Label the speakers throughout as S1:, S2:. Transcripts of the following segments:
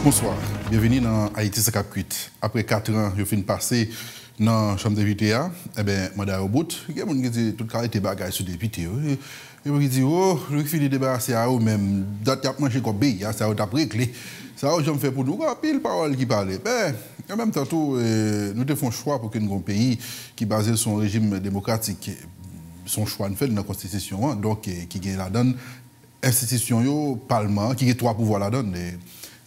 S1: Bonsoir, bienvenue dans Haïti 58. Après 4 ans, je finis de passer dans la chambre de député. Eh bien, je suis au bout. Il y a des gens qui disent tout le bagages sur les députés. Il y a des gens qui disent, oh, je finis de débarrasser à eux-mêmes. D'autres qui ont mangé comme pays, ça a réglé. Ça a fait pour nous. Il y a des paroles qui parlent. En même temps, nous devons choix pour que nous ayons un pays qui est basé sur un régime démocratique. Son choix nous fait dans la Constitution. Donc, qui gagne la donne, institution, parlement, qui a 3 pouvoirs la donne.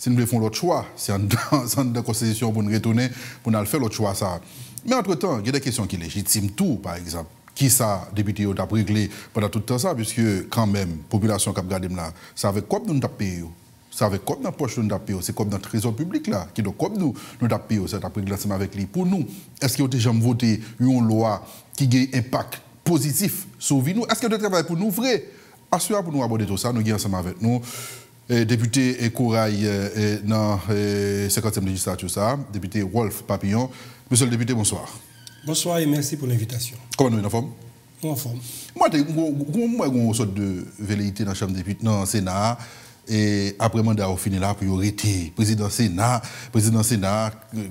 S1: Si nous faisons l'autre choix, c'est dans la Constitution pour nous retourner, pour nous faire l'autre choix. Ça. Mais entre-temps, il y a des questions qui légitiment tout, par exemple. Qui ça, député, a réglé pendant tout le temps ça, puisque quand même, la population qui a regardé là, ça avec quoi nous avons payé. Ça avec quoi dans la poche nous avons payé. C'est comme dans le trésor public là, qui doit comme nous avons payé. C'est après que avec lui. Pour nous, est-ce qu'il y a déjà voté une loi qui a un impact positif sur nous? Est-ce qu'il y a des travail pour nous vrai? Assurez pour nous aborder tout ça, nous sommes ensemble avec nous. Député Kouraï dans la 50e législature, ça, député Wolf Papillon. Monsieur le député, bonsoir.
S2: Bonsoir et merci pour l'invitation.
S1: Comment nous sommes en forme?
S2: En forme.
S1: Moi, j'ai une sorte de velléité dans la Chambre des députés, dans le Sénat. Et après, mandat a fini là, pour arrêter. Président Sénat,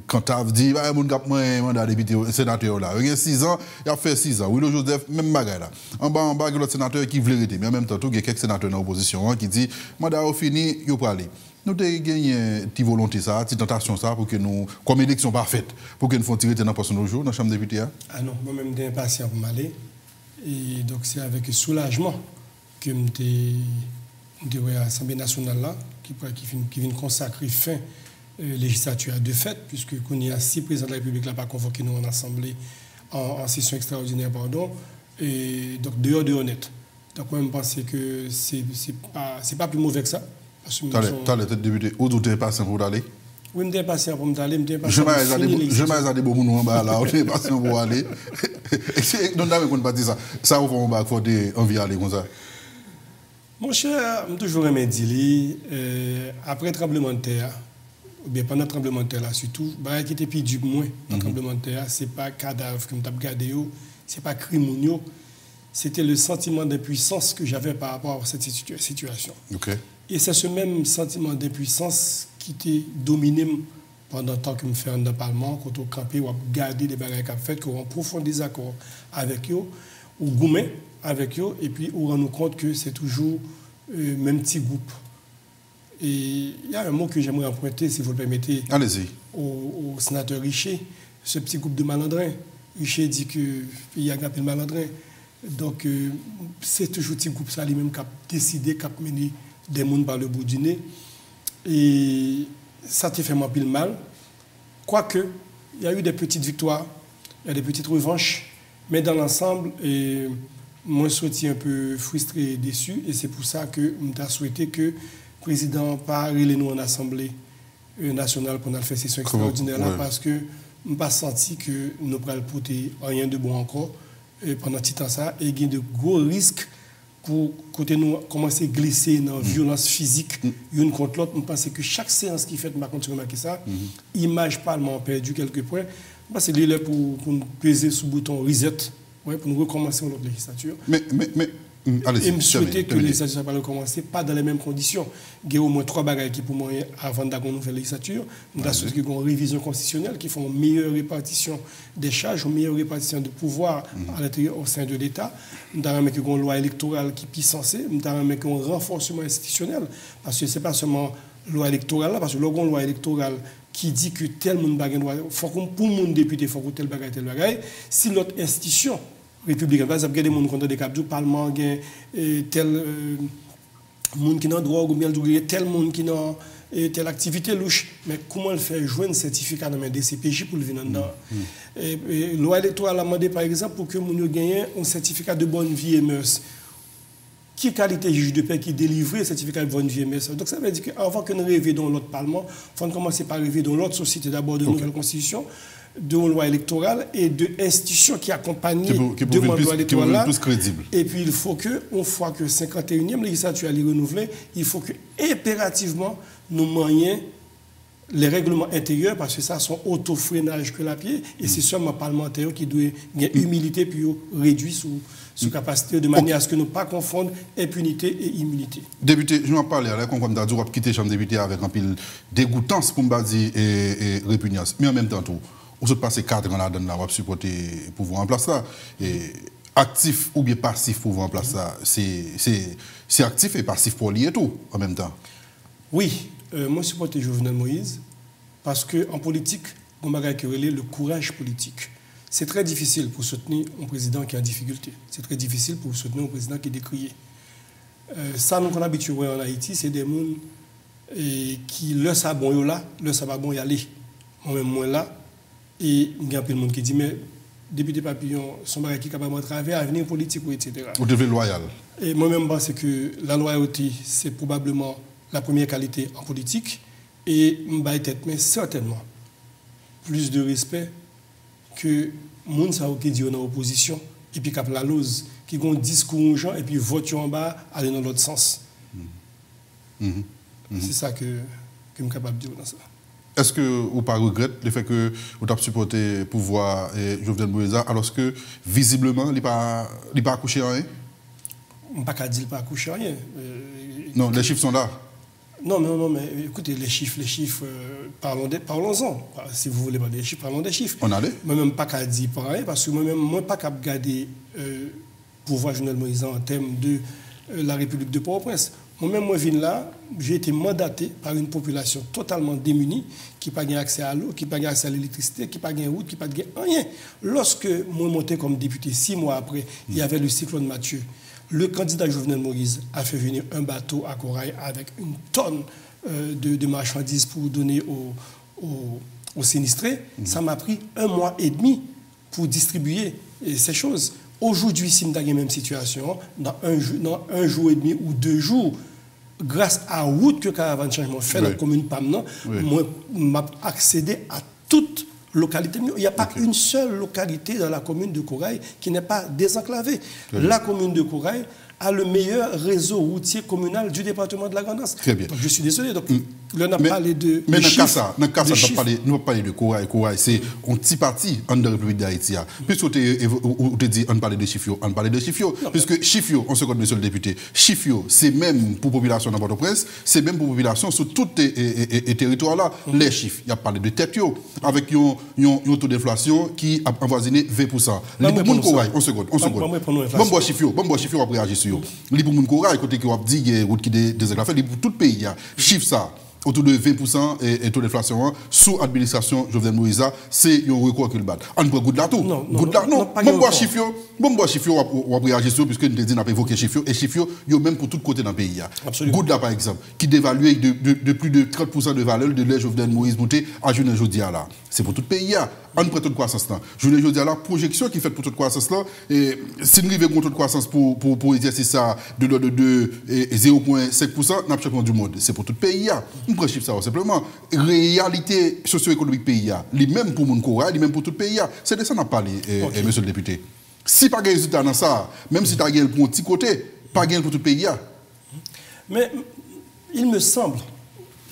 S1: quand tu as dit, bah, mon gars, mandat député sénateur là. Il y a 6 ans, il a fait 6 ans. Willow Joseph, même bagaille là. En bas, il y a l'autre sénateur qui voulait arrêter. Mais en même temps, il y a quelques sénateurs dans l'opposition qui disent, mandat a fini, il faut aller. Nous avons gagné une petite volonté, une petite tentation ça, pour que nous, comme élection parfaite, pour que nous fassions tirer dans nos jours dans la Chambre des députés.
S2: Ah non, moi-même, je suis impatient pour m'aller. Et donc, c'est avec soulagement que je suis à l'Assemblée nationale là, qui vient consacrer fin législature à 2 fêtes, puisque qu'on y a 6 présidents de la République là pas convoqués nous en assemblée en session extraordinaire, pardon. Et donc dehors de honnête. Donc moi je pense que c'est pas plus mauvais que ça.
S1: Tu as le tête député, où tu es patient pour aller?
S2: Oui, je suis patient pour m'aller, je suis patient
S1: pour finir. Je m'ai dit bon nous en bas là, je suis patient pour aller. Donc d'ailleurs qu'on pas dire ça. Ça au fond faut envie d'aller comme ça.
S2: Mon cher, je toujours aimé dire, après le tremblement de terre, ou bien pendant le tremblement de terre, là, surtout, bah, qui était plus du moins dans le tremblement de terre, ce n'est pas cadavre que je suis regardé, ce n'est pas crime, c'était le sentiment d'impuissance que j'avais par rapport à cette situation.
S1: Okay.
S2: Et c'est ce même sentiment d'impuissance qui était dominé pendant le temps que je fais dans le Parlement, quand on campait, ou garder des bagages qu'on fait, qu'on a un profond désaccord avec eux, ou gourmet avec eux, et puis on rend nous compte que c'est toujours le même petit groupe. Et il y a un mot que j'aimerais emprunter, si vous le permettez, au sénateur Richer, ce petit groupe de malandrins. Richer dit qu'il y a un appel malandrin. Donc, c'est toujours ce petit groupe ça lui-même qui a décidé, qui a mené des mondes par le bout du nez. Et ça te fait moins pile mal. Quoique, il y a eu des petites victoires, il y a des petites revanches, mais dans l'ensemble, moi, je suis un peu frustré et déçu, et c'est pour ça que je souhaité que le président parle nous en Assemblée nationale pour faire cette session extraordinaire, là, parce que je n'ai pas senti que nous pourrions porter rien de bon encore pendant tout temps ça, et il y a de gros risques pour côté nous commencer à glisser dans la violence physique l'une contre l'autre. Je pense que chaque séance qui fait, je vais continuer à remarquer ça, image parlement perdu quelques points, c'est là pour nous peser sur le bouton reset. Ouais, pour nous recommencer notre législature.
S1: Mais
S2: et me souhaiter que la législature ne va pas recommencer, pas dans les mêmes conditions. Il y a au moins 3 bagages qui pour moi avant d'avoir une nouvelle législature. Nous avons souhaité une révision constitutionnelle qui font une meilleure répartition des charges, une meilleure répartition de pouvoir à l'intérieur au sein de l'État. Nous avons une loi électorale qui est puissancée. Nous avons un renforcement institutionnel. Parce que ce n'est pas seulement la loi électorale, parce que une loi électorale qui dit que tel monde bagage faut que pour mon député il faut que tel bagage si l'autre institution républicaine par exemple il y a des monde contre des cap du parlement tel monde qui n'a drogue ou bien tel monde qui n'a telle activité louche mais comment le faire joindre certificat dans des CPJ pour le venir dedans et loi électorale a demandé par exemple pour que mon gagne un certificat de bonne vie et mœurs. Qui qualité juge de paix qui délivre le certificat de bonne vie et mœurs. Donc ça veut dire qu'avant que nous rêvions dans l'autre Parlement, il faut commencer par rêver dans l'autre société, d'abord de nouvelle constitution, de loi électorale et de institutions qui accompagnent de la loi électorale. Et puis il faut que, une fois que 51e législature est renouvelée, il faut que impérativement nous manions les règlements intérieurs, parce que ça, sont auto-freinage que la pied, et c'est seulement parlementaire qui doit avoir humilité puis réduire sous capacité de manière à ce que nous ne pas confondre impunité et immunité.
S1: Député, je m'en parlais, comme on a dit, on va quitter la Chambre des députés avec un pile dégoûtance pour me dire et répugnance. Mais en même temps, on se passe 4 ans là-dedans, on va supporter le pouvoir en place là. Et actif ou bien passif pouvoir en place là, c'est actif et passif pour lier tout en même temps.
S2: Oui, moi je supporte Jovenel Moïse parce qu'en politique, on va regarder le courage politique. C'est très difficile pour soutenir un président qui est en difficulté. C'est très difficile pour soutenir un président qui est décrié. Ça, nous, qu'on habitue en Haïti, c'est des gens qui, le savent bon, là, le savent bon, y aller. Moi-même, moi là, et il y a plein de monde qui dit, mais député Papillon, son mari qui est capable de travailler, avenir politique, etc.
S1: Vous devez loyal.
S2: Et moi-même, je pense que la loyauté, c'est probablement la première qualité en politique. Et je vais mais certainement plus de respect que les gens qui disent dans l'opposition et puis qui la lose, qui ont un discours aux gens et puis votent en bas, aller dans l'autre sens. C'est ça que je suis capable de dire dans ça.
S1: Est-ce que vous ne regrettez le fait que vous avez supporté le pouvoir de Jovenel Moïse alors que visiblement, il n'a pas accouché en rien?
S2: Je ne peux pas dire qu'il n'a pas accouché en rien.
S1: Non, les chiffres sont là.
S2: Non, mais écoutez, les chiffres, parlons-en. Si vous voulez parler des chiffres, parlons des chiffres.
S1: On allait?
S2: Moi-même, pas qu'à dire pareil, parce que moi-même, je ne peux pas garder le pouvoir de Jovenel Moïse en termes de la République de Port-au-Prince. Moi-même, moi, je viens là, j'ai été mandaté par une population totalement démunie, qui n'a pas accès à l'eau, qui n'a pas accès à l'électricité, qui n'a pas de route, qui n'a pas de rien. Lorsque moi monté comme député, 6 mois après, il y avait le cyclone Mathieu. Le candidat Jovenel Moïse a fait venir un bateau à Corail avec une tonne de marchandises pour donner aux sinistrés. Ça m'a pris 1 mois et demi pour distribuer ces choses. Aujourd'hui, si nous avons la même situation, dans un jour et demi ou 2 jours, grâce à la route que Caravane Changement fait dans la commune Pamnan, moi, j'ai accédé à toute localité. Il n'y a pas une seule localité dans la commune de Corail qui n'est pas désenclavée. La commune de Corail a le meilleur réseau routier communal du département de la Grand'Anse.
S1: Très bien.
S2: Donc, je suis désolé. Donc, là, on a parlé de.
S1: Mais dans le cas, ça, nous ne parlons pas de Corail. Corail, c'est un petit parti en de la République d'Haïti. Puisque on te dit, on parle de Chifio, on parle de Chifio. Puisque Chifio, on se connaît, monsieur le député, Chifio, c'est même pour la population de Port-au-Prince, c'est même pour la population sur tout les territoires là. Les chiffres, il y a parlé de Tepio, avec un taux d'inflation qui a avoisiné 20%. Les pour Corail, on se connaît. Bon, Chifio, après agir sur eux. Les pour Corail, côté qui a dit, il y a route qui est désenclavée, pour tout le pays, chiffre ça. Autour de 20% et taux d'inflation sous administration Jovenel Moïse, c'est un record qu'il bat. On prend Goudla tout. Non, bon bois Chifio, on va réagir sur puisque nous dit n'a pas évoqué Chifio et Chifio, il même pour tout côté dans le pays. Goudla par exemple, qui dévalue de plus de 30% de valeur de l'air Jovenel Moïse monté à Journée Jodia là. C'est pour tout le pays. On prend toute croissance là. Journée Jodia là, projection qui fait pour toute croissance là. Et si nous arrivons contre toute croissance pour exercer ça de 0,5%, n'a pas du monde. C'est pour tout le pays. On prend chiffre ça simplement. Réalité socio-économique pays, les mêmes pour mon Cora, les mêmes pour tout le pays. C'est de ça qu'on a parlé, monsieur le député. Si pas de résultat dans ça, même si tu as gagné pour un petit côté, pas gagné pour tout le pays.
S2: Mais il me semble,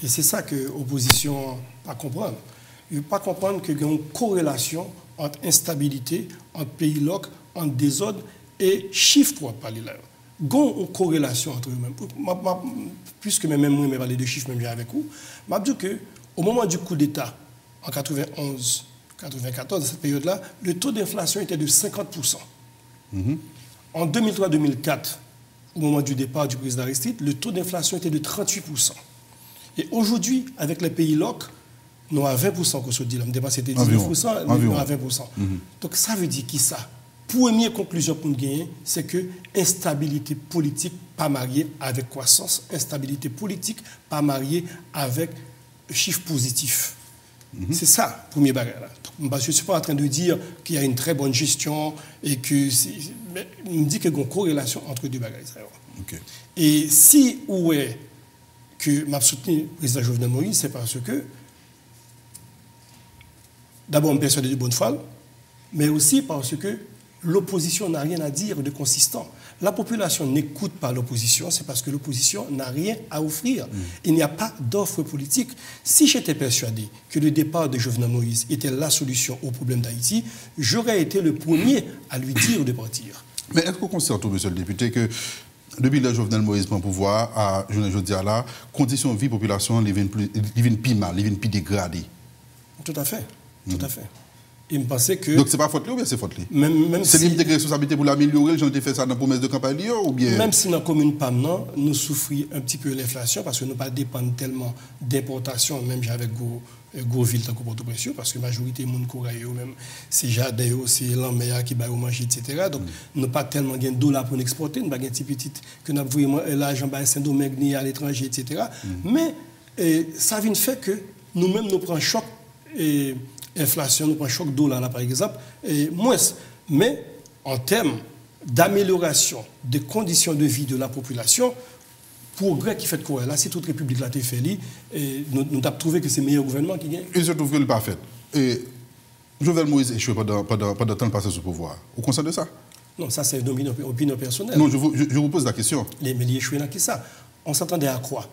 S2: et c'est ça que l'opposition va comprendre, il ne va pas comprendre qu'il y a une corrélation entre instabilité, entre pays loc, entre désordre et chiffres pour parler là. Il y a une corrélation entre eux-mêmes. Puisque même moi, je parle de chiffres même avec vous, je dis qu'au moment du coup d'État, en 91, 94, dans cette période-là, le taux d'inflation était de 50%. En 2003-2004, au moment du départ du président Aristide, le taux d'inflation était de 38%. Et aujourd'hui, avec les pays loc, nous avons 20% qu'on se dit, là, c'était 19%, nous avons 20%. Donc ça veut dire qui ça? Première conclusion pour nous gagner, c'est que instabilité politique pas mariée avec croissance, instabilité politique pas mariée avec chiffre positif. C'est ça, premier bagage. Je ne suis pas en train de dire qu'il y a une très bonne gestion et que mais il me dit qu'il y a une corrélation entre deux bagages. Et si où est que m'a soutenu le président Jovenel Moïse, c'est parce que d'abord, je me persuade de bonne foi, mais aussi parce que l'opposition n'a rien à dire de consistant. La population n'écoute pas l'opposition, c'est parce que l'opposition n'a rien à offrir. Il n'y a pas d'offre politique. Si j'étais persuadé que le départ de Jovenel Moïse était la solution au problème d'Haïti, j'aurais été le premier à lui dire de partir.
S1: Mais est-ce qu'on constate, monsieur le député, que depuis le Jovenel Moïse prend pouvoir, à je dis là, conditions de vie population, ils viennent plus mal, ils viennent plus dégradés?
S2: Tout à fait, tout à fait. Il me pensait que...
S1: Donc, ce n'est pas faute ou bien c'est faute?
S2: C'est
S1: l'une des responsabilités pour l'améliorer, j'en ai fait ça dans la promesse de campagne ou bien...
S2: Même si dans la commune PAM, nous souffrons un petit peu de l'inflation parce que nous ne pas dépendre tellement d'importation, même avec gros villes comme Port-au-Prince, parce que la majorité des gens qui même c'est jardin, c'est l'emmeilleur qui va manger, etc. Donc, nous n'avons pas tellement de dollars pour exporter, nous n'avons pas de petit que nous avons l'argent à Saint-Domingue ni à l'étranger, etc. Mais ça vient de fait que nous-mêmes, nous prenons choc. Et inflation, nous prenons choc dollar là par exemple, et moins. Mais en termes d'amélioration des conditions de vie de la population, progrès qui fait quoi là, si toute République l'a fait, et nous avons trouvé que c'est le meilleur gouvernement qui gagne.
S1: Et je trouve que le pas fait. Et Jovenel Moïse échoué pendant le temps de passer sous pouvoir. Vous consciez de ça?
S2: Non, ça c'est une opinion personnelle.
S1: Non, je vous pose la question.
S2: Mais il échoué dans qui ça? On s'attendait à quoi?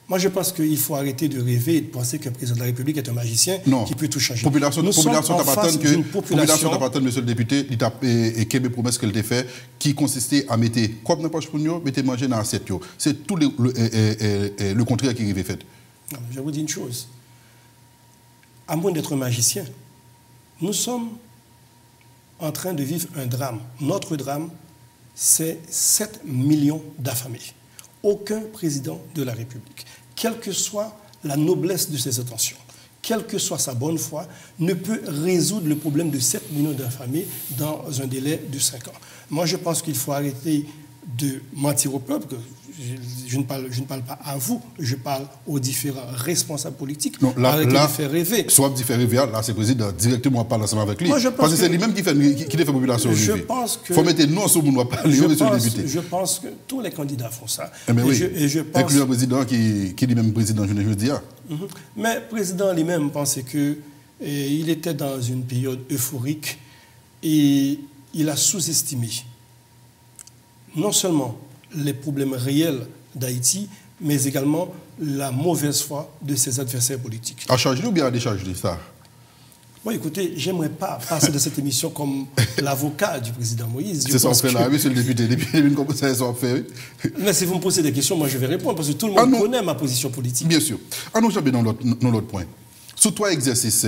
S2: Moi, je pense qu'il faut arrêter de rêver et de penser qu'un président de la République est un magicien qui peut tout changer.
S1: Population t'appartient, monsieur le député, et quelle promesse qu'elle t'a fait, qui consistait à mettre quoi dans la poche pour nous, mettre manger dans l'assiette. C'est tout le contraire qui est fait.
S2: Non, je vous dis une chose. À moins d'être un magicien, nous sommes en train de vivre un drame. Notre drame, c'est 7 millions d'affamés. Aucun président de la République, quelle que soit la noblesse de ses intentions, quelle que soit sa bonne foi, ne peut résoudre le problème de 7 millions d'affamés dans un délai de 5 ans. Moi, je pense qu'il faut arrêter de mentir au peuple. Je ne parle pas à vous, je parle aux différents responsables politiques.
S1: Non, là,
S2: de faire rêver.
S1: Soit de faire rêver, là, c'est le président directement parler ensemble avec lui.
S2: Moi,
S1: parce que c'est lui-même qui fait la population.
S2: Je pense que...
S1: Il faut mettre non sur mon parler, monsieur le député.
S2: Je pense que tous les candidats font ça.
S1: Mais oui,
S2: et je pense...
S1: incluant le président qui est lui-même président, je dis.
S2: Mais le président lui-même pensait qu'il était dans une période euphorique et il a sous-estimé non seulement les problèmes réels d'Haïti, mais également la mauvaise foi de ses adversaires politiques.
S1: À charger ou bien à décharger ça?
S2: Bon, écoutez, j'aimerais pas passer de cette émission comme l'avocat du président Moïse.
S1: C'est ça qu'on fait là, monsieur le député. Depuis une conversation, on fait.
S2: Mais si vous me posez des questions, moi je vais répondre, parce que tout le monde connaît ma position politique.
S1: Bien sûr. Nous j'avais dans l'autre point. Sous trois exercices,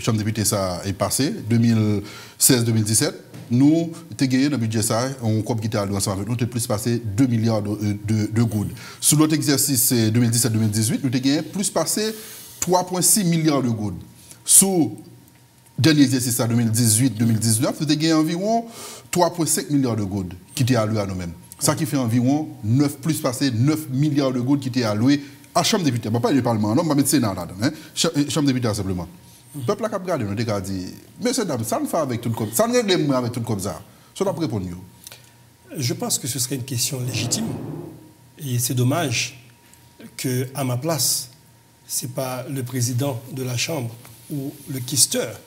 S1: Chambre des députés, ça est passé, 2016-2017. Nous, avons gagné dans le budget, on a quitté ensemble avec nous, nous avons plus passé 2 milliards de gouttes. Sous l'autre exercice, 2017-2018, nous avons gagné plus passé 3,6 milliards de gouttes. Sous le dernier exercice, 2018-2019, nous avons gagné environ 3,5 milliards de gouttes qui étaient alloués à nous-mêmes. Ça qui fait environ 9 milliards de gouttes qui étaient alloués à la Chambre des députés. Je ne vais pas le Parlement, non, je vais mettre Sénat là-dedans. Chambre des députés simplement. Le peuple a regardé, nous a dit, messieurs, dames, ça ne fait avec tout comme ça. Ça ne règle avec tout comme ça. Ça doit répondre.
S2: Je pense que ce serait une question légitime. Et c'est dommage qu'à ma place, ce n'est pas le président de la Chambre ou le questeur.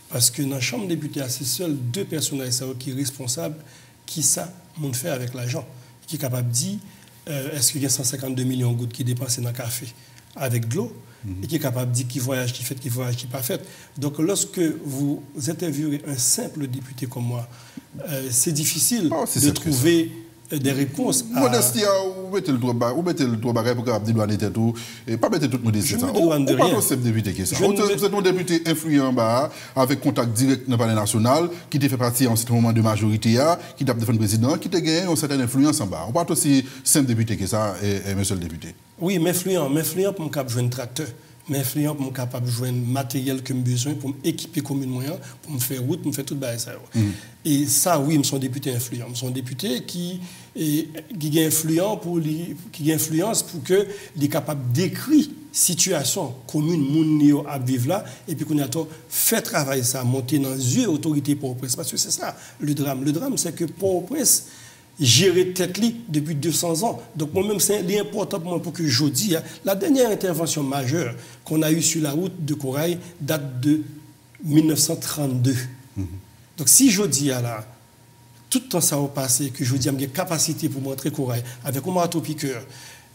S2: Parce que dans la Chambre des députés, c'est seuls deux personnes qui sont responsables qui ça monde fait avec l'argent. Qui est capable de dire, est-ce qu'il y a 152 millions de gouttes qui dépensent dans le café avec de l'eau? Et qui est capable de dire qui voyage, qui fait, qui voyage, qui pas fait. Donc, lorsque vous interviewez un simple député comme moi, c'est difficile de trouver des réponses.
S1: Modestia, vous mettez le droit barré pour que vous avez tout, et pas mettre toute modestie.
S2: Je ne me demande de rien.
S1: Vous êtes député qui est ça. Vous êtes un député influent avec contact direct dans le palais national, qui te fait partie en ce moment de majorité, qui t'a défendu le président, qui te gagne une certaine influence en bas. On parle aussi simple député que ça, et monsieur le député.
S2: Oui, mais influent pour me capable jouer un tracteur. Mais influent pour me capable jouer un matériel que j'ai besoin pour m'équiper comme une moyen, pour me faire route, pour me faire tout ça. Et ça, oui, je suis un député influent. Je suis un député qui est influent qui a influence pour que il est capable d'écrire situation commune moun à vivre là et puis qu'on a fait travail ça monter dans les yeux autorité Port-au-Prince parce que c'est ça le drame c'est que Port-au-Prince gérer tête li depuis 200 ans. Donc moi-même, c'est important pour moi pour que je dise, la dernière intervention majeure qu'on a eue sur la route de Corail date de 1932. Donc si je dis là, tout le temps ça va passer, que je vous dis, j'ai capacité pour montrer courage avec un marteau piqueur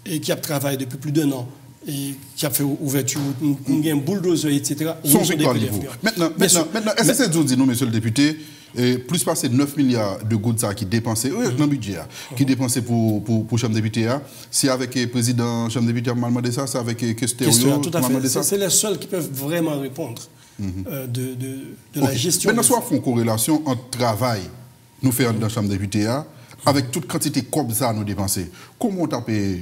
S2: et qui a travaillé depuis plus d'1 an et qui a fait ouverture, un bulldozer, etc.
S1: Son victoire, Maintenant, est-ce que c'est dit, nous, monsieur le député, plus passer 9 milliards de gouttes qui dépensés dans le budget, qui dépensés pour Chambre député, si avec le président Chambre député m'a demandé ça, c'est avec Questério.
S2: Tout à fait. C'est les seuls qui peuvent vraiment répondre de la gestion.
S1: Maintenant, soit font corrélation entre travail, nous faisons dans la Chambre député, avec toute quantité comme ça nous dépenser. Comment on peut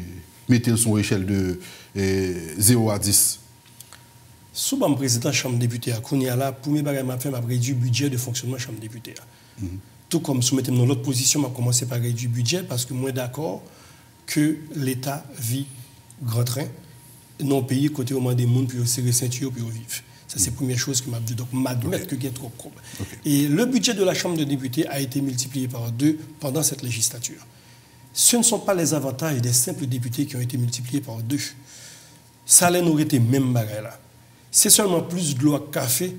S1: mettre son échelle de 0 à 10?
S2: Sous le président de la Chambre député, la première chose que j'ai fait, réduire le budget de fonctionnement de la Chambre député. Tout comme sous dans l'autre position, j'ai commencé par réduire le budget parce que moi d'accord que l'État vit grand train, non pays côté au moins des mondes pour serrer ceinture pour vivre. Ça, c'est la première chose que m'a dit. Donc, m'admettre que il y a trop de problèmes. Et le budget de la Chambre des députés a été multiplié par 2 pendant cette législature. Ce ne sont pas les avantages des simples députés qui ont été multipliés par 2. Ça allait nous été même bagaille là. C'est seulement plus de l'eau à café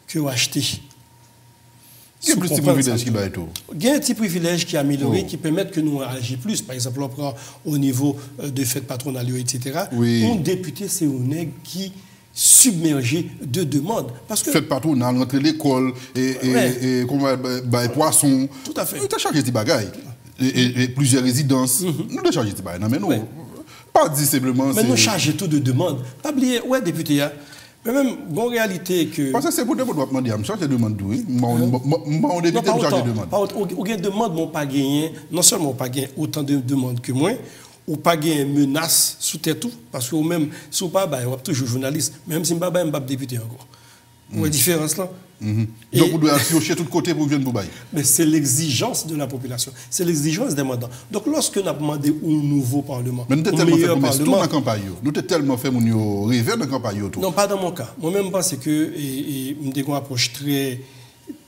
S2: que acheter.
S1: Il y a plus de petits privilèges qui va tout.
S2: Il y a un petit privilège qui est amélioré, qui permettent que nous agissions plus. Par exemple, on prend au niveau de fêtes patronales, etc. Un député, c'est un nègre qui submergé de demandes. Parce que...
S1: Faites patronales, entre l'école et poissons.
S2: Tout à fait.
S1: Nous avons chargé des bagailles. Et plusieurs résidences. Nous avons chargé des bagailles. Non, mais nous, pas dit simplement...
S2: Mais nous chargeons tout de demandes. Pas oublier, ouais, député, mais même, en réalité que...
S1: Parce que c'est pour demander, je charge des demandes, oui. Mon député, je charge des demandes.
S2: Au gain de demande, mon pas gagné, non seulement pas gagné autant de demandes que moi, ou pas gagné menace sous tête tout, parce que même, si vous pas, vous êtes toujours journaliste, même si vous n'êtes pas député encore. Vous voyez la différence là?
S1: Donc, vous devez piocher de tous côtés pour venir vous bailler.
S2: Mais c'est l'exigence de la population, c'est l'exigence des mandats. Donc, lorsque nous avons demandé un nouveau Parlement,
S1: mais nous avons tellement fait dans la campagne. Nous avons tellement fait mon rêver dans la campagne.
S2: Non, pas dans mon cas. Moi-même, je pense que nous avons une approche très,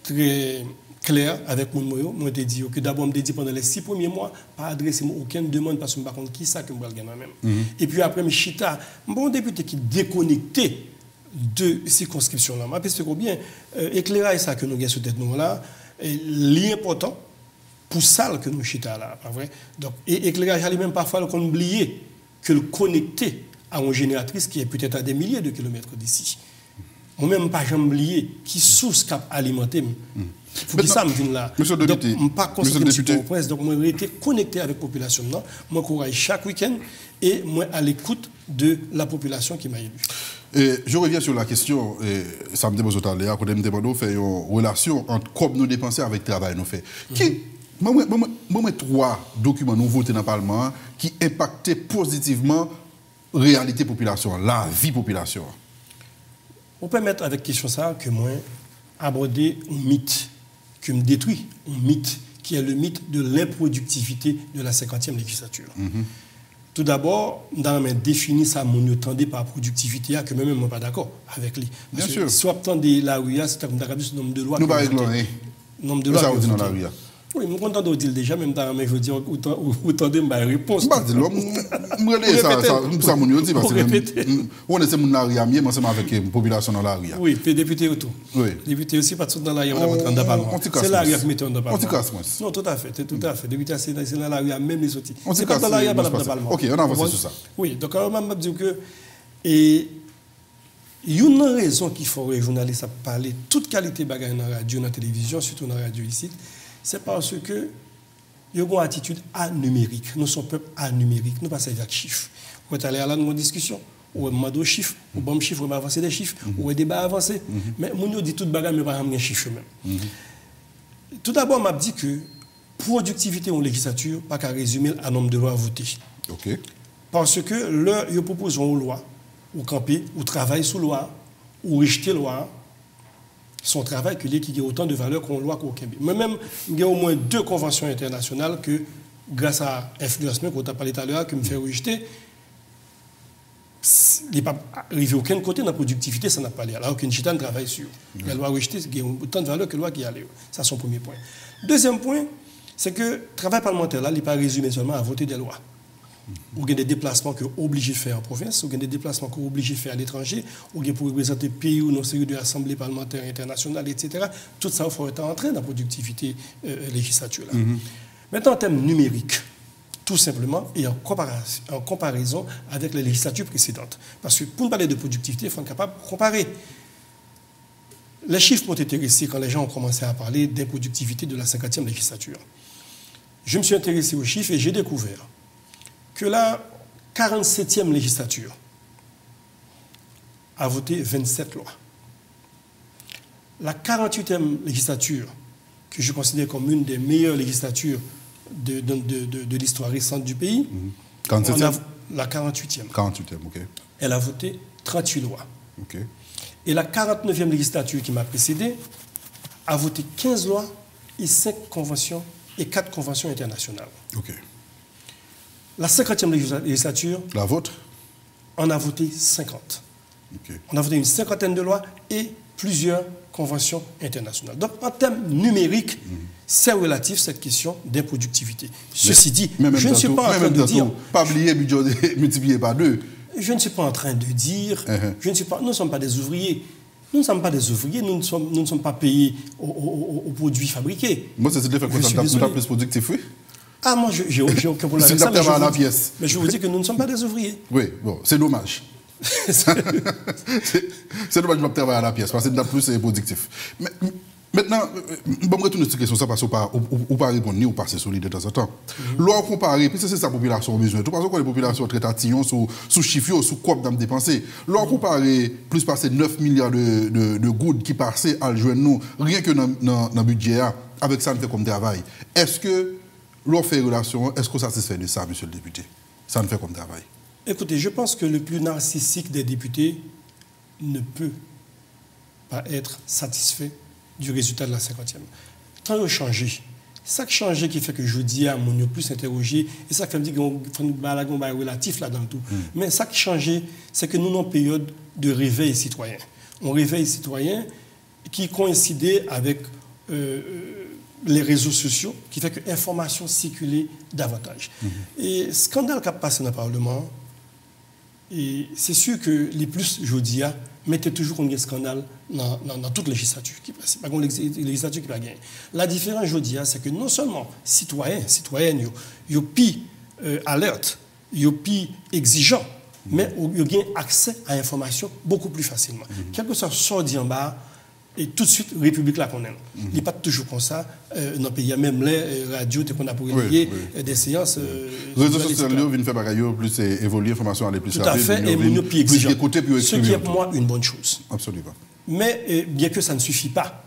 S2: très claire avec mon moyo. Moi, je dit que d'abord, je dit pendant les 6 premiers mois, pas adresser aucune demande parce que je ne sais pas qui ça que je vais gagner même. Et puis après, je chita, bon député qui déconnecté de circonscription là. Parce que bien éclairage ça que nous avons sur tête nous là, l'important pour ça que nous chita là, pas vrai. Donc et éclairage ali même parfois qu'on oublie que le connecter à une génératrice qui est peut-être à des milliers de kilomètres d'ici. Moi même pas jamais oublié qui source cap alimenter. Faut que ça me vienne là.
S1: Monsieur le député,
S2: donc pas concentré au presse, donc moi été connecté avec la population là, moi courage chaque week-end et moi à l'écoute de la population qui m'a élu.
S1: Et je reviens sur la question, ça me demande tout à l'heure, quand je me demande faire une relation entre comme nous dépenser avec le travail nous fait. Moi, 3 documents nous votés dans le Parlement qui impactaient positivement la réalité population, la vie population.
S2: On peut mettre avec question ça que moi aborder un mythe, que me détruit un mythe, qui est le mythe de l'improductivité de la 50e législature. Tout d'abord, dans mes défini ça, mon tendait par productivité, que même moi pas d'accord avec lui.
S1: Bien sûr.
S2: Soit tendez la RUA, c'est comme d'accord sur le nombre de lois.
S1: Nous pas régler.
S2: Nombre de lois.
S1: Ça vous dit dans la RUA.
S2: Oui, je suis content de dire déjà, même dans mes je dis autant de ma réponse.
S1: Pas dire ça mon dit parce que on est mon la RUA mieux ensemble avec la population dans la RUA.
S2: Oui, puis député autour.
S1: Oui.
S2: Député aussi pas tout dans la RUA on va dans Parlement. C'est la RUA qui met dans Parlement.
S1: On casse moi.
S2: Non, tout à fait, député c'est dans la RUA même les autres. C'est pas dans la RUA dans Parlement.
S1: OK, on avance sur ça.
S2: Oui, donc on m'a dit que et il y a une raison qu'il faut les journalistes parler toute qualité bagaille dans la radio, dans la télévision, surtout dans la radio ici. C'est parce que nous avons une attitude anumérique. Nous sommes peuple anumérique. Nous ne passons pas avec chiffres. Vous êtes allé à la discussion, ou on demande des chiffres, ou bon chiffres, on avancer des chiffres, ou des débats avancés. Mais nous dit tout bagage, mais pas un chiffre même. Tout d'abord, on m'a dit que productivité en législature, pas qu'à résumer à nombre de lois votées.
S1: OK.
S2: Parce que ils proposent une loi, ou camper, ou travailler sous loi, ou rejeter loi. Son travail qui a autant de valeur qu'on loi qu'au Québec. Moi-même, il y a au moins 2 conventions internationales que, grâce à l'influence qu'on a parlé tout à l'heure, que me fait rejeter, il n'est pas arrivé à aucun côté dans la productivité, ça n'a pas l'air. Alors qu'une chitane travaille sur. La loi rejetée, il y a autant de valeur que la loi qui a l'air. Ça, c'est son premier point. Deuxième point, c'est que le travail parlementaire, là, il n'est pas résumé seulement à voter des lois. Ou des déplacements que obligé de faire en province, ou des déplacements que obligé de faire à l'étranger, ou pour représenter le pays ou nos séries de l'Assemblée parlementaire internationale, etc. Tout ça, il faut être en train dans la productivité législature. Maintenant, en termes numériques, tout simplement, et en comparaison avec les législatures précédentes. Parce que pour nous parler de productivité, il faut être capable de comparer. Les chiffres m'ont intéressé quand les gens ont commencé à parler d'improductivité de la 50e législature. Je me suis intéressé aux chiffres et j'ai découvert que la 47e législature a voté 27 lois. La 48e législature, que je considère comme une des meilleures législatures de l'histoire récente du pays, la 48e.
S1: 48e, ok.
S2: Elle a voté 38 lois.
S1: Ok.
S2: Et la 49e législature qui m'a précédé a voté 15 lois et 5 conventions et 4 conventions internationales.
S1: Ok.
S2: La 50e législature,
S1: la vôtre,
S2: on a voté 50.
S1: Okay.
S2: On a voté une cinquantaine de lois et plusieurs conventions internationales. Donc, en termes numériques, c'est relatif cette question d'improductivité. Ceci dit, je ne suis pas en train de dire...
S1: Pas oublier budget multiplié par 2.
S2: Je ne suis pas en train de dire... nous ne sommes pas des ouvriers. Nous ne sommes pas des ouvriers, nous ne sommes pas payés aux produits fabriqués.
S1: Moi, c'est le fait que nous sommes plus productifs, oui.
S2: Ah, moi, j'ai aucun problème avec ça, mais je vous dis que nous ne sommes pas des ouvriers.
S1: Oui, bon, c'est dommage. C'est dommage de travailler à la pièce, parce que nous plus productif. Maintenant, je vais retourner sur cette question, parce qu'on pas répondre ni ou passer solide de temps en temps. L'on compare, puis c'est ça la population a besoin. Tout parce que la population est très tatillon, sous chiffre, sous quoi d'âme dépensée. L'on compare plus passer 9 milliards de gouttes qui passaient à le nous, rien que dans le budget, avec ça, on fait comme travail. Est-ce que l'on fait relation, est-ce qu'on satisfait de ça, monsieur le député? Ça ne fait comme travail.
S2: Écoutez, je pense que le plus narcissique des députés ne peut pas être satisfait du résultat de la 50e. Quand il a changé, ça qui a changé qui fait que je dis à mon plus interrogé, et ça qui fait me dire qu'on fait un relatif là dans tout. Mais ça qui a changé, c'est que nous avons une période de réveil citoyen. Un réveil citoyen qui coïncidait avec les réseaux sociaux, qui fait que l'information circulait davantage. Et scandale qui a passé dans le Parlement, et c'est sûr que les plus, je dis, mettaient toujours un scandale dans toute législature. Ce n'est pas une législature qui va gagner. La différence, je dis, c'est que non seulement citoyens, citoyennes, ils sont plus alerte, ils sont plus exigeants, mais ils ont accès à l'information beaucoup plus facilement. Quel que soit sorti en bas, et tout de suite, République là qu'on aime. Il n'est pas toujours comme ça. Dans le pays, il y a même les radios qu'on a pour relier des séances.
S1: Les réseaux sociaux viennent faire bagaille plus évoluer, l'information aller plus
S2: rapide. Tout à fait, et mieux plus exigeant. Ce qui est pour moi une bonne chose.
S1: Absolument.
S2: Mais bien que ça ne suffit pas,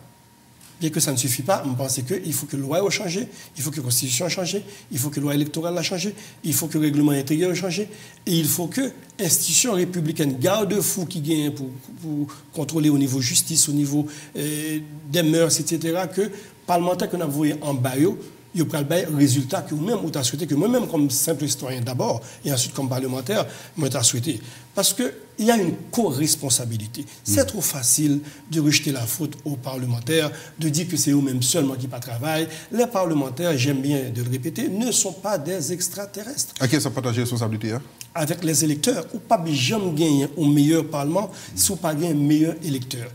S2: je pense qu'il faut que la loi ait changé, il faut que la Constitution ait changé, il faut que la loi électorale ait changé, il faut que le règlement intérieur ait changé, et il faut que l'institution républicaine, garde-fou qui gagne pour contrôler au niveau justice, au niveau des mœurs, etc., que parlementaires qu'on a voué en bas, il y a le résultat que vous-même vous avez souhaité, que moi-même comme simple citoyen d'abord, et ensuite comme parlementaire, moi j'ai souhaité. Parce qu'il y a une co-responsabilité. C'est trop facile de rejeter la faute aux parlementaires, de dire que c'est eux-mêmes seulement qui ne travaillent. Les parlementaires, j'aime bien de le répéter, ne sont pas des extraterrestres.
S1: À qui ça partage la responsabilité?
S2: Avec les électeurs. Ou pas jamais gagner au meilleur parlement si on pas gagner un meilleur électeur.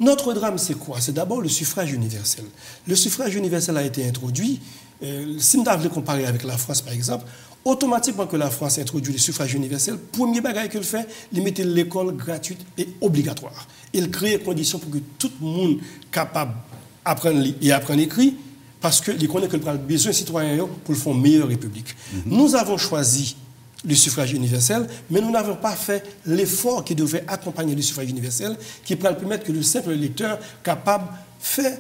S2: Notre drame, c'est quoi? C'est d'abord le suffrage universel. Le suffrage universel a été introduit. Si nous devons comparer avec la France, par exemple, automatiquement que la France introduit le suffrage universel, premier bagage qu'elle fait, il mettait l'école gratuite et obligatoire. Il crée des conditions pour que tout le monde capable d'apprendre et apprendre à écrire, parce qu'il connaît que le besoin citoyen pour faire une meilleure république. Nous avons choisi le suffrage universel, mais nous n'avons pas fait l'effort qui devait accompagner le suffrage universel, qui pourrait permettre que le simple électeur capable de faire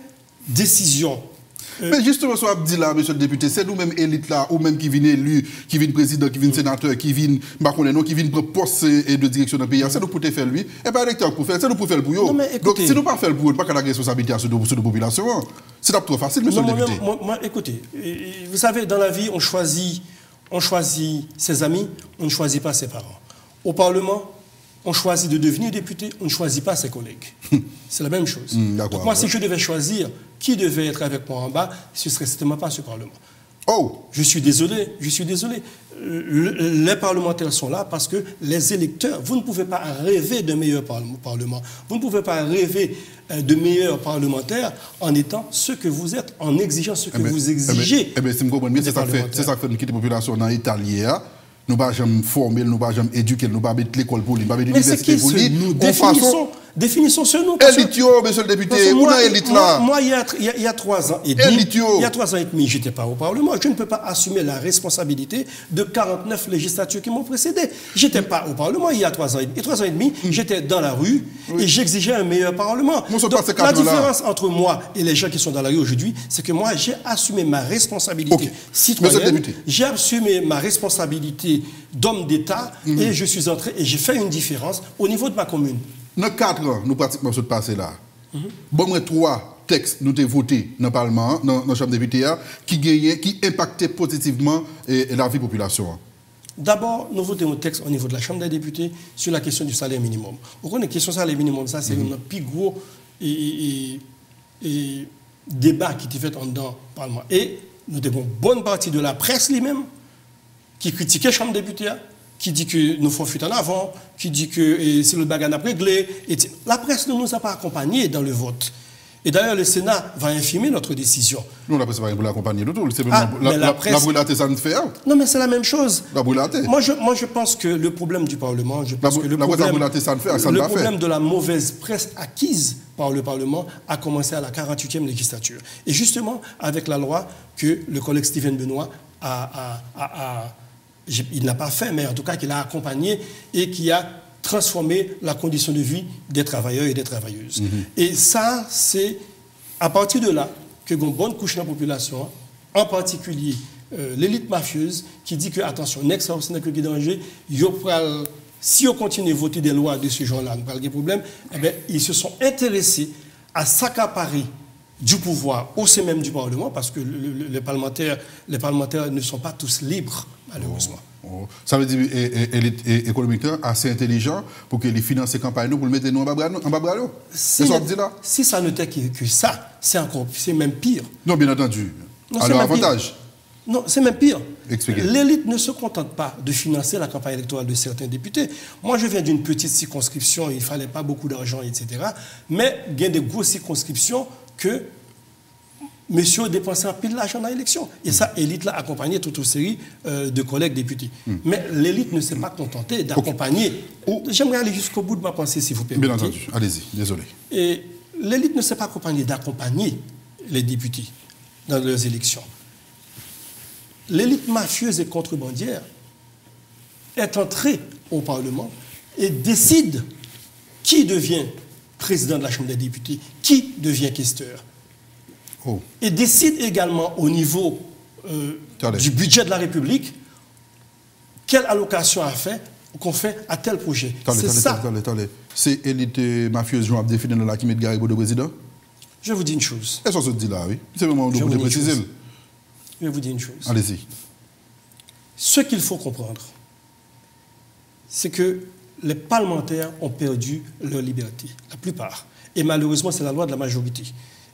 S2: décision.
S1: Mais justement, ce que dit là, monsieur le député, c'est nous-mêmes élites là, ou même qui viennent élus, qui viennent président, qui viennent sénateur, qui viennent, qui viennent prendre poste de direction d'un pays. C'est nous pour faire lui, et pas l'électeur pour faire, c'est nous pour faire le pour eux. Donc si nous pas faire le pour eux, pas qu'on a la responsabilité sur la population, c'est trop facile, monsieur le député.
S2: Moi, écoutez, vous savez, dans la vie, on choisit ses amis, on ne choisit pas ses parents. Au Parlement, on choisit de devenir député, on ne choisit pas ses collègues. C'est la même chose. Donc moi, si je devais choisir qui devait être avec moi en bas, ce ne serait certainement pas ce Parlement.
S1: Oh!
S2: Je suis désolé. Les parlementaires sont là parce que les électeurs, vous ne pouvez pas rêver d'un meilleur parlement. Vous ne pouvez pas rêver de meilleurs parlementaires en étant ce que vous êtes, en exigeant ce que vous exigez.
S1: Eh bien, si je comprends bien, c'est ça que fait nous quitter la population dans l'Italie. Nous ne pouvons pas jamais former, nous ne pouvons pas jamais éduquer, nous ne pouvons pas mettre l'école pour lui, nous ne pouvons pas mettre l'université pour lui.
S2: Définissons ce nous.
S1: Élite, monsieur le député, où est l'élite là?
S2: Moi, il y a 3 ans et demi, je n'étais pas au Parlement. Je ne peux pas assumer la responsabilité de 49 législatures qui m'ont précédé. Je n'étais pas au Parlement il y a 3 ans et demi. Et 3 ans et demi, j'étais dans la rue et j'exigeais un meilleur Parlement. Donc, la différence entre moi et les gens qui sont dans la rue aujourd'hui, c'est que moi, j'ai assumé ma responsabilité citoyenne. J'ai assumé ma responsabilité d'homme d'État et je suis entré et j'ai fait une différence au niveau de ma commune.
S1: Dans 4 ans, nous pratiquement ce passé là. Bon, 3 textes nous avons votés dans le Parlement, dans la Chambre des députés, qui impactaient positivement la vie de la population.
S2: D'abord, nous votons un texte au niveau de la Chambre des députés sur la question du salaire minimum. Vous connaissez la question du salaire minimum, ça c'est un plus gros débat qui était fait dans le Parlement. Et nous avons une bonne partie de la presse lui-même qui critiquait la Chambre des députés, qui dit que nous faisons fuite en avant, qui dit que c'est le bagage à régler. La presse ne nous a pas accompagnés dans le vote. Et d'ailleurs, le Sénat va infirmer notre décision.
S1: Nous, la presse va l'accompagner du tout. La brûlaté, ça nous fait.
S2: Non, mais c'est la même chose.
S1: La brûlaté.
S2: Moi, je pense que le problème du Parlement, le problème de la mauvaise presse acquise par le Parlement a commencé à la 48e législature. Et justement, avec la loi que le collègue Steven Benoît il n'a pas fait, mais en tout cas qu'il a accompagné et qui a transformé la condition de vie des travailleurs et des travailleuses. Et ça, c'est à partir de là que une bonne couche de la population, en particulier l'élite mafieuse, qui dit que, attention, next house n'est que danger, si on continue à voter des lois de ce genre-là, nous parlons des problèmes, eh bien, ils se sont intéressés à s'accaparer du pouvoir au sein même du Parlement, parce que les parlementaires ne sont pas tous libres, malheureusement.
S1: Ça veut dire l'élite économique assez intelligent pour que les finances et campagnes pour le mettre nous en bas.
S2: Si ça n'était que ça, c'est même pire.
S1: Non, bien entendu. À leur avantage.
S2: Non, c'est même pire.
S1: Expliquez.
S2: L'élite ne se contente pas de financer la campagne électorale de certains députés. Moi, je viens d'une petite circonscription, il ne fallait pas beaucoup d'argent, etc. Mais il y a des grosses circonscriptions que monsieur dépensait un pile d'argent dans l'élection. Et ça, l'élite l'a accompagné toute une série de collègues députés. Mais l'élite ne s'est pas contentée d'accompagner. J'aimerais aller jusqu'au bout de ma pensée, si vous permettez.
S1: Bien entendu, allez-y, désolé.
S2: Et l'élite ne s'est pas accompagnée d'accompagner les députés dans leurs élections. L'élite mafieuse et contrebandière est entrée au Parlement et décide qui devient président de la Chambre des députés, qui devient questeur. Et décide également au niveau du budget de la République quelle allocation qu'on fait à tel projet. C'est ça.
S1: C'est l'élite mafieuse Jean défini dans la qui met Garibo de président?
S2: Je vais vous dire une chose.
S1: Est-ce qu'on se dit là, oui? C'est vraiment de préciser.
S2: Je vais vous dire une chose.
S1: Allez-y.
S2: Ce qu'il faut comprendre, c'est que les parlementaires ont perdu leur liberté, la plupart. Et malheureusement, c'est la loi de la majorité.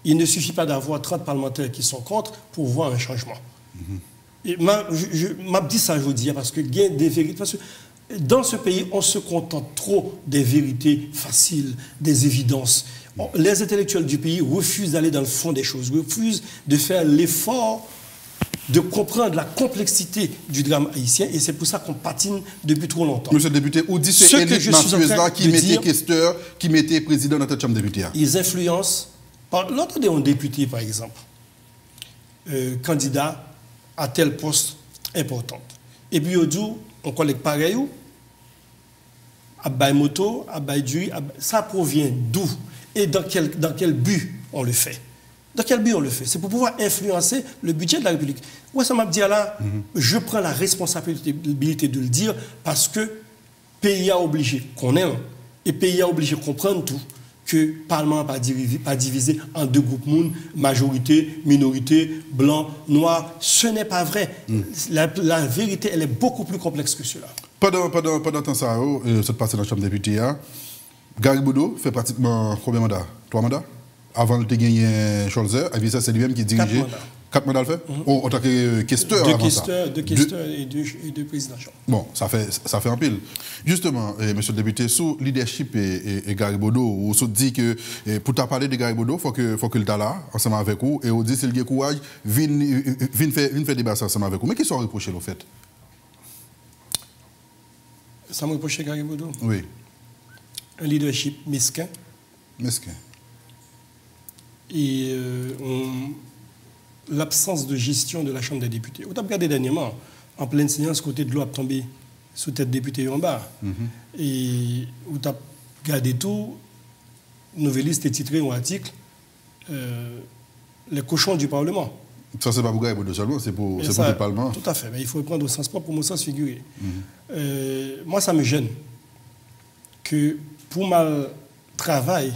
S2: Il ne suffit pas d'avoir 30 parlementaires qui sont contre pour voir un changement. Et je dis ça aujourd'hui parce que il y a des vérités. Parce que dans ce pays, on se contente trop des vérités faciles, des évidences. Les intellectuels du pays refusent d'aller dans le fond des choses, refusent de faire l'effort de comprendre la complexité du drame haïtien, et c'est pour ça qu'on patine depuis trop longtemps.
S1: Monsieur le député, où dit c'est l'élite mafieuse-là qui mettait questeur, qui mettait président dans cette chambre de députés?
S2: Ils influencent. L'autre d'un député, par exemple, candidat à tel poste important. Et puis, au jour, on collègue pareil, à bail moto, à bail du, ça provient d'où et dans quel but on le fait? Dans quel but on le fait? C'est pour pouvoir influencer le budget de la République. Ouais, ça m'a dit là, je prends la responsabilité de le dire parce que le pays a obligé qu'on aime et le pays a obligé qu'on prenne tout, que le Parlement n'a pas divisé en deux groupes monde, majorité, minorité, blanc, noir. Ce n'est pas vrai. La vérité, elle est beaucoup plus complexe que cela.
S1: Pendant temps ça, cette passé dans la Chambre des députés, Garibo fait pratiquement combien de mandats? 3 mandats? Avant de gagner Scholzer, c'est lui-même qui dirigeait 4 mandats le fait en tant que questeur.
S2: Deux questeurs et deux présidents.
S1: Bon, ça fait un pile. Justement, monsieur le député, sous leadership et Garibodo, on se dit que pour parler de Garibodo, il faut que le là, ensemble avec vous, et on dit s'il y a courage, viens faire débat ensemble avec vous. Mais qui sont reprochés, le fait?
S2: Ça me reproche Garibodo?
S1: Oui.
S2: Un leadership mesquin.
S1: Mesquin.
S2: Et l'absence de gestion de la Chambre des députés. On a regardé dernièrement, en pleine séance, côté de l'eau a tombé sous tête député en bas. Et on a regardé tout, nouvelliste est titré un article, les cochons du Parlement.
S1: Ça, c'est pas pour Garibodo seulement, c'est pour le Parlement.
S2: Tout à fait, mais il faut le prendre au sens propre pour mon sens figuré. Moi, ça me gêne que pour mal travail,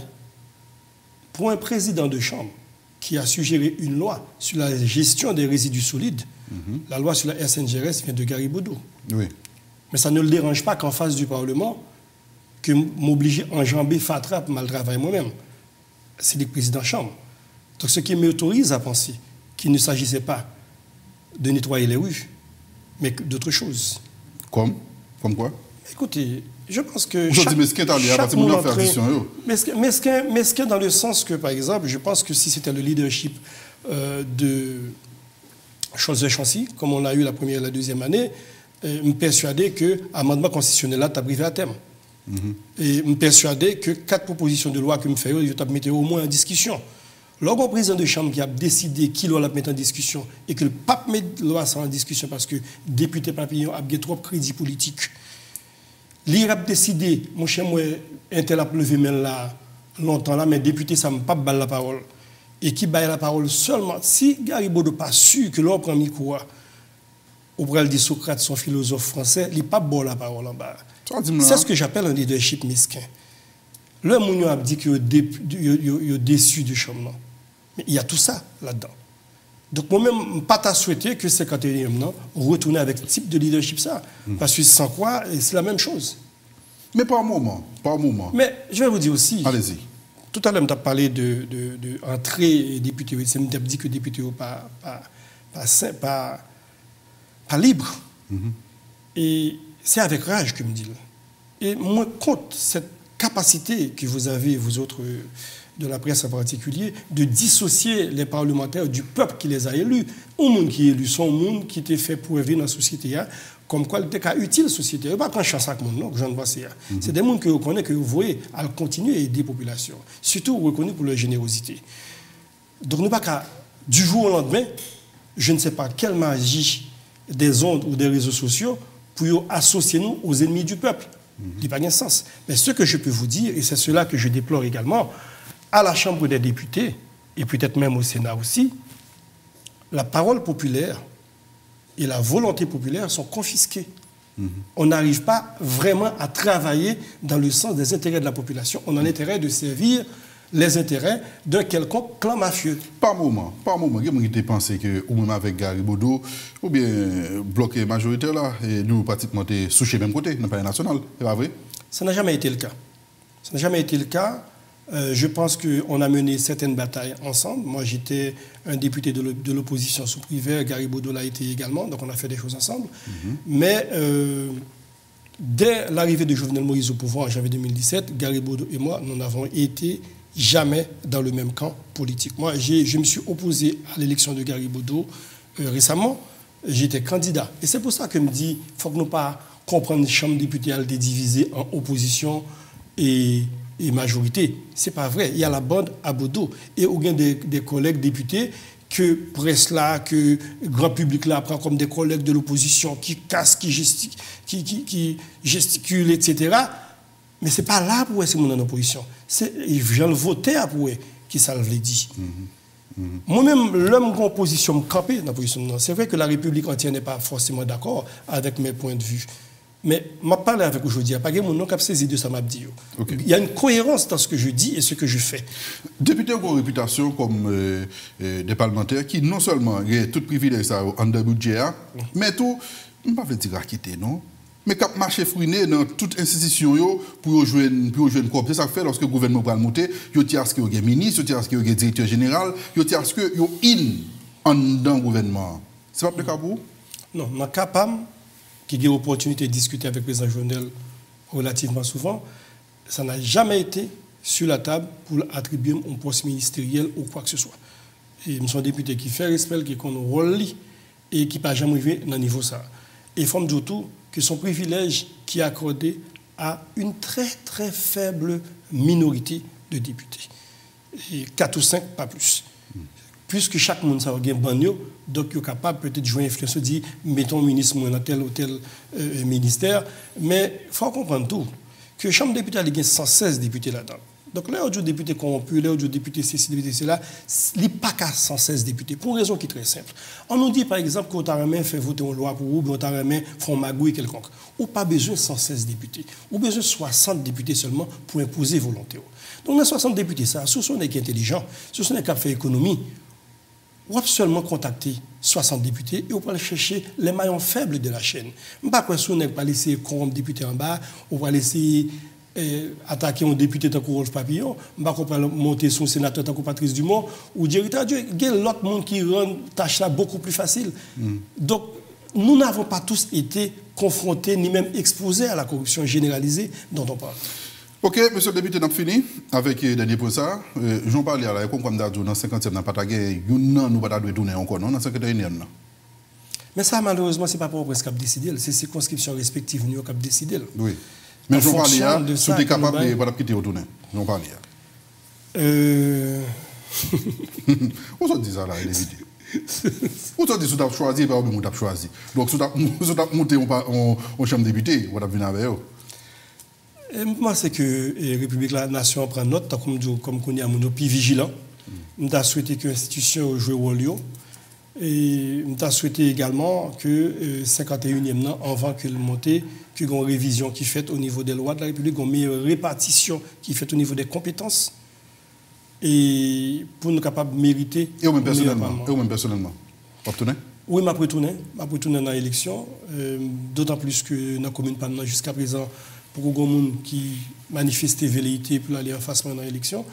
S2: pour un président de chambre qui a suggéré une loi sur la gestion des résidus solides, la loi sur la SNGRS vient de Garibodo.
S1: Oui.
S2: Mais ça ne le dérange pas qu'en face du Parlement, que m'obliger à enjamber Fatra pour mal travailler moi-même. C'est le président de chambre. Donc ce qui m'autorise à penser qu'il ne s'agissait pas de nettoyer les rues, mais d'autre chose.
S1: Comme quoi?
S2: Écoutez, je pense que mesquin dans le sens que, par exemple, je pense que si c'était le leadership de Chancy, comme on l'a eu la première et la deuxième année, me persuadais que l'amendement constitutionnel là t'a privé à terme. Et me persuadais que 4 propositions de loi que me fait, je t'ai mis au moins en discussion. Lorsqu'un président de chambre qui a décidé qui doit la mettre en discussion et que le pape met la loi en discussion parce que le député papillon a trop de crédit politique, l'IR a décidé, mon cher, moi, un tel a levé là longtemps là, mais député, ça ne me pas balle la parole. Et qui baille la parole seulement, si Garibodo pas sûr que l'on prend micro, au bral de Socrate, son philosophe français, il n'est pas bon la parole en bas. C'est ce que j'appelle un leadership mesquin. Le Mounion a dit qu'il est déçu du chambre. Mais il y a tout ça là-dedans. Donc moi-même, pas à souhaiter que 51e non, retourne avec ce type de leadership ça. Parce que sans quoi, c'est la même chose.
S1: Mais pas un moment.
S2: Mais je vais vous dire aussi.
S1: Allez-y.
S2: Tout à l'heure, on a parlé de entrée député. C'est me dit que député pas libre. Et c'est avec rage que me dit. Et moi, compte cette capacité que vous avez, vous autres de la presse en particulier, de dissocier les parlementaires du peuple qui les a élus. Un monde qui est élu, son monde qui était fait pour œuvrer dans la société, comme quoi il était utile à la société. Il n'y a pas qu'un chasse à monde, non, que j'en vois. C'est des mondes que vous connaissez, que vous voyez, à continuer à aider la population. Surtout reconnus pour leur générosité. Donc, nous pas qu'à, du jour au lendemain, je ne sais pas quelle magie des ondes ou des réseaux sociaux pour associer nous aux ennemis du peuple. Il n'y a pas de sens. Mais ce que je peux vous dire, et c'est cela que je déplore également, à la Chambre des députés, et peut-être même au Sénat aussi, la parole populaire et la volonté populaire sont confisquées. On n'arrive pas vraiment à travailler dans le sens des intérêts de la population. On a l'intérêt de servir les intérêts d'un quelconque clan mafieux.
S1: Par moment, il y a des gens qui pensent que, ou même avec Garibodo, ou bien bloqué majoritaire là, et nous pratiquement sous le même côté, dans le palais national, c'est pas vrai?
S2: Ça n'a jamais été le cas. Ça n'a jamais été le cas. Je pense qu'on a mené certaines batailles ensemble. Moi, j'étais un député de l'opposition sous Privé, Garibodo l'a été également, donc on a fait des choses ensemble. Mais dès l'arrivée de Jovenel Moïse au pouvoir en janvier 2017, Garibodo et moi, nous n'avons été jamais dans le même camp politique. Moi, je me suis opposé à l'élection de Garibodo récemment. J'étais candidat. Et c'est pour ça que je me dis, il faut que nous pas comprendre les chambres députées à diviser en opposition et majorité. Ce n'est pas vrai. Il y a la bande à Bodo. Et il y a des collègues députés que presse là, que grand public là prend comme des collègues de l'opposition qui cassent, qui gesticulent, etc. Mais ce n'est pas là pour c'est mon en opposition. Je viens de voter pour qui ça le dit. Moi-même, l'homme en position me camper dans la position. C'est vrai que la République entière n'est pas forcément d'accord avec mes points de vue. Mais je parle avec aujourd'hui, il n'y a pas de monde qui a saisi de ça m'a dit. Il y a une cohérence dans ce que je dis et ce que je fais.
S1: Députés ont une réputation comme des parlementaires qui non seulement ont tout privilège en de budget, mais tout, je ne vais pas dire raqueter, non? Mais quand marché fruiné dans toute institution pour jouer une corps. C'est ça que fait lorsque le gouvernement va monter, il y a ce qu'il y a ministre, il y a ce qu'il y a directeur général, il y a ce qu'il y a en dans le gouvernement. C'est pas le cas pour vous?
S2: Non, je suis capable, qui a eu l'opportunité de discuter avec le président Jovenel relativement souvent, ça n'a jamais été sur la table pour attribuer un poste ministériel ou quoi que ce soit. Et nous sommes députés qui fait respect, qui ont un rôle et qui n'a jamais arrivé dans le niveau ça. Et il faut me dire tout que son privilège qui est accordé à une très très faible minorité de députés. Et 4 ou 5, pas plus. Puisque chaque monde a un banyo, donc il est capable peut-être de jouer influence, de dire mettons ministre dans tel ou tel ministère. Mais il faut comprendre tout, que la Chambre des députés a 116 députés là-dedans. Donc là, il y a des députés corrompus, là, il y a des députés ceci, députés cela, il n'y a pas qu'à 116 députés, pour une raison qui est très simple. On nous dit par exemple qu'on a fait voter une loi pour vous, on a fait un magouille quelconque. On n'a pas besoin de 116 députés, on a besoin de 60 députés seulement pour imposer volonté. Donc dans 60 députés, ça, si on est intelligent, si on est capable de faire économie, on va seulement contacter 60 députés et on va aller chercher les maillons faibles de la chaîne. On ne va pas laisser corrompre députés en bas, on va laisser attaquer un député tant que Rolf Papillon, on va pas monter son sénateur tant que Patrice Dumont, ou dire, il y a l'autre monde qui rend tâche là beaucoup plus facile. Donc, nous n'avons pas tous été confrontés ni même exposés à la corruption généralisée dont on parle.
S1: Ok, monsieur le député, nous avons fini avec le dernier pour ça. J'en parlais à la comme dans le 50e, nous pas nous pas tourner encore, non, dans 51e.
S2: Mais ça, malheureusement, ce n'est pas pour le qui a décidé, c'est les circonscriptions respectives qui ont décidé.
S1: Oui. Mais j'en parlais, si tu es capable de ne pas quitter au tourner. J'en parlais. Où ça dit ça là, les vidéos? Où ça dit que tu as choisi, pas où tu as choisi. Donc, si tu as monté en chambre de député, tu as venir avec eux.
S2: Moi, c'est que la République, la nation prend note, comme on est à mon plus vigilant. Nous avons souhaité que l'institution joue le rôle. Et nous avons souhaité également que 51e an, avant que le monte, qu'il y ait une révision qui est faite au niveau des lois de la République, une meilleure répartition qui est faite au niveau des compétences, et pour nous capables de mériter.
S1: Et vous-même personnellement, vous obtenez?
S2: Oui, je vais retourner dans l'élection, d'autant plus que dans la commune jusqu'à présent, pour beaucoup de gens qui manifestent velléité pour aller en face dans l'élection.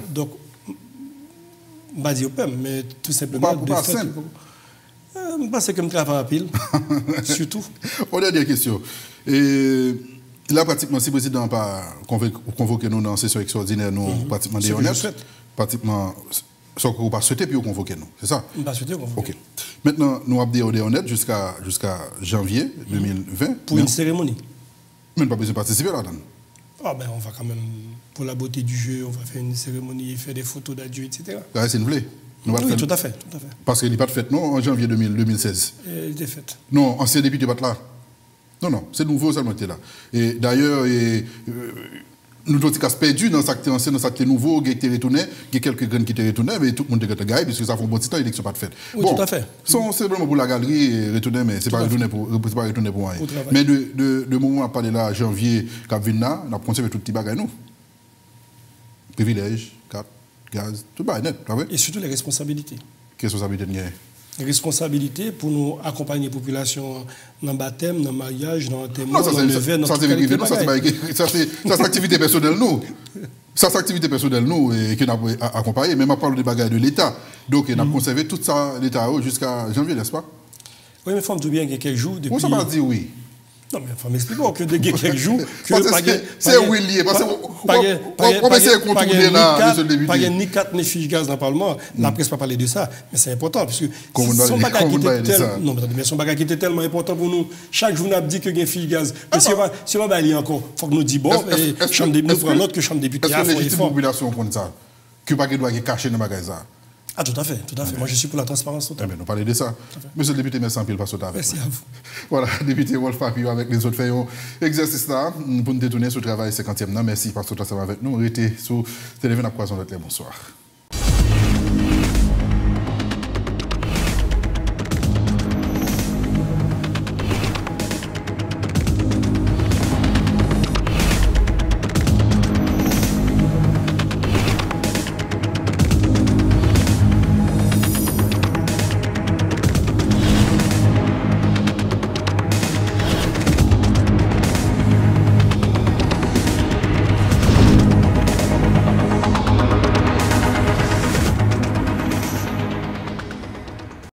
S2: Donc, je ne vais pas dire mais tout simplement. Je pense que je travaille en pile, surtout.
S1: On a des questions. Et là, pratiquement, si le président n'a pas convoqué nous dans la session extraordinaire, nous, pratiquement des honnêtes, pratiquement, ce qu'on pas souhaité, puis vous convoquer nous. C'est ça?
S2: On ne pas souhaité convoquer.
S1: Ok. Maintenant, nous avons des honnêtes jusqu'à janvier 2020.
S2: Pour une cérémonie.
S1: Mais pas besoin de participer là-dedans.
S2: Ah ben, on va quand même, pour la beauté du jeu, on va faire une cérémonie, faire des photos d'adieu, etc.
S1: C'est une plaie.
S2: Oui, tout à fait.
S1: Parce qu'il n'est pas de fête, non, en janvier 2016.
S2: Il est fait.
S1: Non, ancien député pas là. Non, c'est nouveau seulement qui est là. Et d'ailleurs, nous avons perdu dans cet ancien, dans cet nouveau, qui est retourné, il y a quelques graines qui étaient retournés, mais tout le monde est gagné, puisque ça fait un bon petit temps, l'élection pas de fête.
S2: Oui, bon, tout à fait.
S1: C'est vraiment pour la galerie, retourner, mais ce n'est pas retourner pour rien. Mais de moment à parler là, janvier, Cap-Vina, on a conservé tout petit bagage, nous. Privilèges, carte, gaz, tout le net.
S2: Et surtout les responsabilités.
S1: Quelles responsabilités il y a?
S2: Les responsabilités pour nous accompagner la population dans le baptême, dans le mariage, dans le témoin, dans le verre, dans
S1: ça, c'est activité personnelle, nous. Ça, c'est activité personnelle, nous, et qui n'a pas accompagné. Mais on parle des bagages de l'État. Donc, on a conservé tout ça, l'État, jusqu'à janvier, n'est-ce pas?
S2: Oui, mais il faut me dire bien qu'il y a quelques jours. Depuis...
S1: On ne peut pas dire oui.
S2: Non, mais il faut m'expliquer que depuis quelques jours.
S1: C'est oui lié. Parce qu'on va essayer de contourner là, monsieur le député.
S2: Pas ni 4 ni fiches gaz dans le Parlement. La presse n'a pas parlé de ça. Mais c'est important. Parce que
S1: son
S2: bagage qui était tellement important pour nous. Chaque jour, on a dit qu'il y a une fiche gaz. Mais si on va aller encore, il faut que nous disions bon, nous prenons notre que Chambre des députés.
S1: Est-ce que légitime population pour ça? Que pas qu'il doit être caché dans le bagage ça?
S2: Ah, tout à fait. Moi, je suis pour la transparence totale.
S1: Nous parlons de ça. Monsieur le député, merci un peu pour ce temps.
S2: Merci à vous.
S1: Voilà, député Rolf Papillon avec les autres faisons exercice là pour nous détourner sur le travail 50e. Merci parce que vous êtes avec nous. Restez sur Télévision à Croisons. Bonsoir.